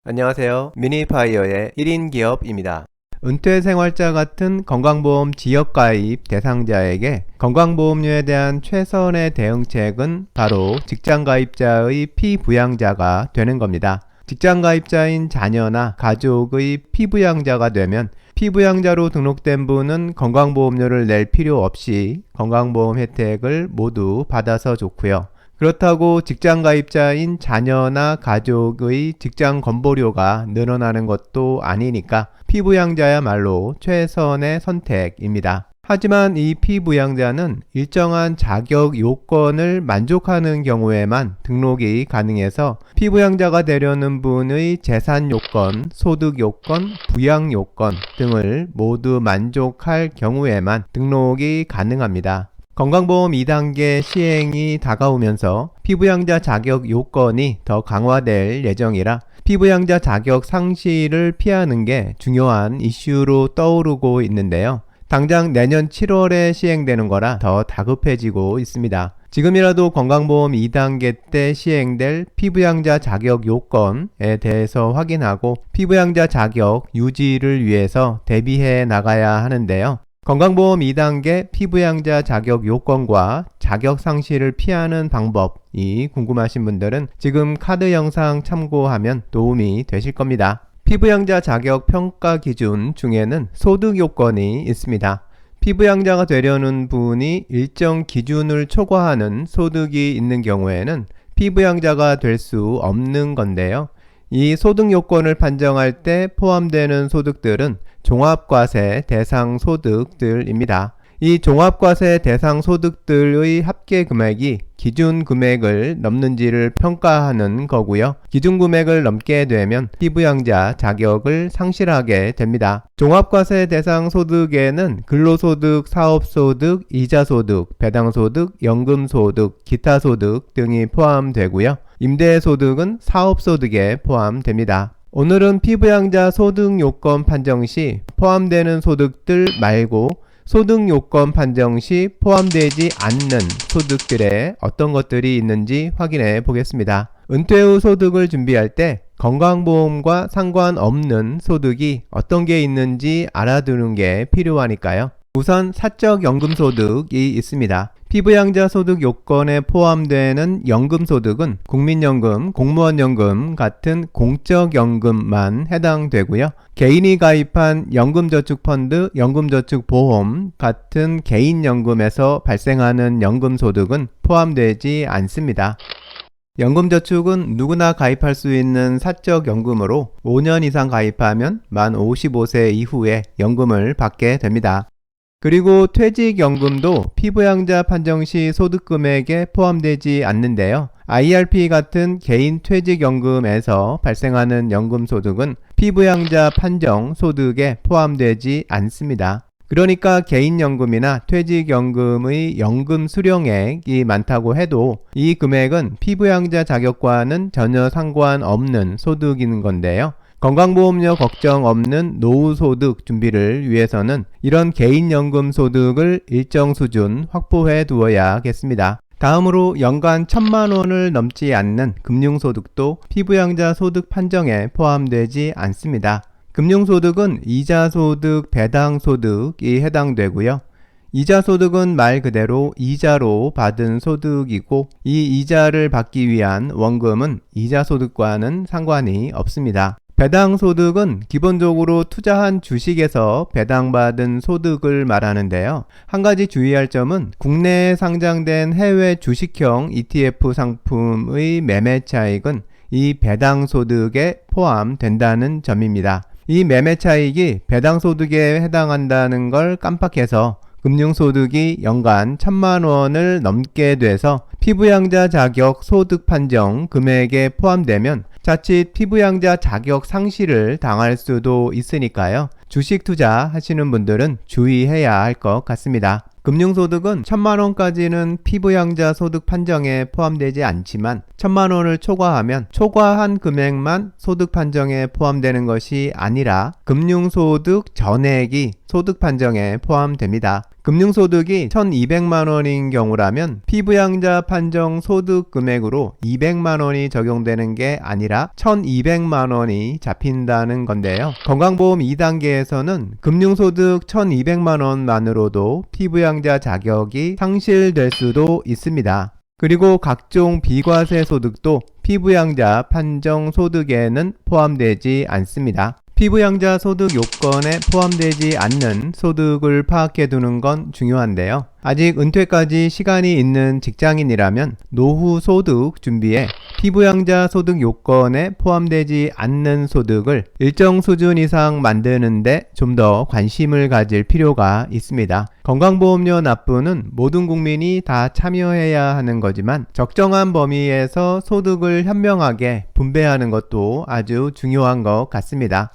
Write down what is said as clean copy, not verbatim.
안녕하세요. 미니파이어의 1인 기업입니다. 은퇴생활자 같은 건강보험 지역가입 대상자에게 건강보험료에 대한 최선의 대응책은 바로 직장가입자의 피부양자가 되는 겁니다. 직장가입자인 자녀나 가족의 피부양자가 되면 피부양자로 등록된 분은 건강보험료를 낼 필요 없이 건강보험 혜택을 모두 받아서 좋고요. 그렇다고 직장가입자인 자녀나 가족의 직장 건보료가 늘어나는 것도 아니니까 피부양자야말로 최선의 선택입니다. 하지만 이 피부양자는 일정한 자격 요건을 만족하는 경우에만 등록이 가능해서 피부양자가 되려는 분의 재산 요건, 소득 요건, 부양 요건 등을 모두 만족할 경우에만 등록이 가능합니다. 건강보험 2단계 시행이 다가오면서 피부양자 자격 요건이 더 강화될 예정이라 피부양자 자격 상실을 피하는 게 중요한 이슈로 떠오르고 있는데요. 당장 내년 7월에 시행되는 거라 더 다급해지고 있습니다. 지금이라도 건강보험 2단계 때 시행될 피부양자 자격 요건에 대해서 확인하고 피부양자 자격 유지를 위해서 대비해 나가야 하는데요. 건강보험 2단계 피부양자 자격 요건과 자격 상실을 피하는 방법이 궁금하신 분들은 지금 카드 영상 참고하면 도움이 되실 겁니다. 피부양자 자격 평가 기준 중에는 소득 요건이 있습니다. 피부양자가 되려는 분이 일정 기준을 초과하는 소득이 있는 경우에는 피부양자가 될 수 없는 건데요. 이 소득 요건을 판정할 때 포함되는 소득들은 종합과세 대상 소득들입니다. 이 종합과세 대상 소득들의 합계 금액이 기준 금액을 넘는지를 평가하는 거고요. 기준 금액을 넘게 되면 피부양자 자격을 상실하게 됩니다. 종합과세 대상 소득에는 근로소득, 사업소득, 이자소득, 배당소득, 연금소득, 기타소득 등이 포함되고요. 임대소득은 사업소득에 포함됩니다. 오늘은 피부양자 소득 요건 판정 시 포함되는 소득들 말고 소득 요건 판정 시 포함되지 않는 소득들에 어떤 것들이 있는지 확인해 보겠습니다. 은퇴 후 소득을 준비할 때 건강보험과 상관없는 소득이 어떤 게 있는지 알아두는 게 필요하니까요. 우선 사적연금소득이 있습니다. 피부양자 소득 요건에 포함되는 연금소득은 국민연금, 공무원연금 같은 공적연금만 해당되고요. 개인이 가입한 연금저축펀드, 연금저축보험 같은 개인연금에서 발생하는 연금소득은 포함되지 않습니다. 연금저축은 누구나 가입할 수 있는 사적연금으로 5년 이상 가입하면 만 55세 이후에 연금을 받게 됩니다. 그리고 퇴직연금도 피부양자 판정 시 소득금액에 포함되지 않는데요. IRP 같은 개인 퇴직연금에서 발생하는 연금소득은 피부양자 판정 소득에 포함되지 않습니다. 그러니까 개인연금이나 퇴직연금의 연금 수령액이 많다고 해도 이 금액은 피부양자 자격과는 전혀 상관없는 소득인 건데요. 건강보험료 걱정 없는 노후소득 준비를 위해서는 이런 개인연금 소득을 일정 수준 확보해 두어야겠습니다. 다음으로 연간 1,000만 원을 넘지 않는 금융소득도 피부양자 소득 판정에 포함되지 않습니다. 금융소득은 이자소득, 배당소득이 해당되고요. 이자소득은 말 그대로 이자로 받은 소득이고 이 이자를 받기 위한 원금은 이자소득과는 상관이 없습니다. 배당소득은 기본적으로 투자한 주식에서 배당받은 소득을 말하는데요. 한 가지 주의할 점은 국내에 상장된 해외 주식형 ETF 상품의 매매 차익은 이 배당소득에 포함된다는 점입니다. 이 매매 차익이 배당소득에 해당한다는 걸 깜빡해서 금융소득이 연간 1,000만 원을 넘게 돼서 피부양자 자격 소득 판정 금액에 포함되면 자칫 피부양자 자격 상실을 당할 수도 있으니까요. 주식 투자 하시는 분들은 주의해야 할 것 같습니다. 금융소득은 1,000만 원까지는 피부양자 소득 판정에 포함되지 않지만 1,000만 원을 초과하면 초과한 금액만 소득 판정에 포함되는 것이 아니라 금융소득 전액이 소득 판정에 포함됩니다. 금융소득이 1200만원인 경우라면 피부양자 판정 소득 금액으로 200만원이 적용되는 게 아니라 1200만원이 잡힌다는 건데요. 건강보험 2단계에서는 금융소득 1200만원만으로도 피부양자 자격이 상실될 수도 있습니다. 그리고 각종 비과세 소득도 피부양자 판정 소득에는 포함되지 않습니다. 피부양자 소득 요건에 포함되지 않는 소득을 파악해 두는 건 중요한데요. 아직 은퇴까지 시간이 있는 직장인이라면 노후 소득 준비에 피부양자 소득 요건에 포함되지 않는 소득을 일정 수준 이상 만드는데 좀 더 관심을 가질 필요가 있습니다. 건강보험료 납부는 모든 국민이 다 참여해야 하는 거지만 적정한 범위에서 소득을 현명하게 분배하는 것도 아주 중요한 것 같습니다.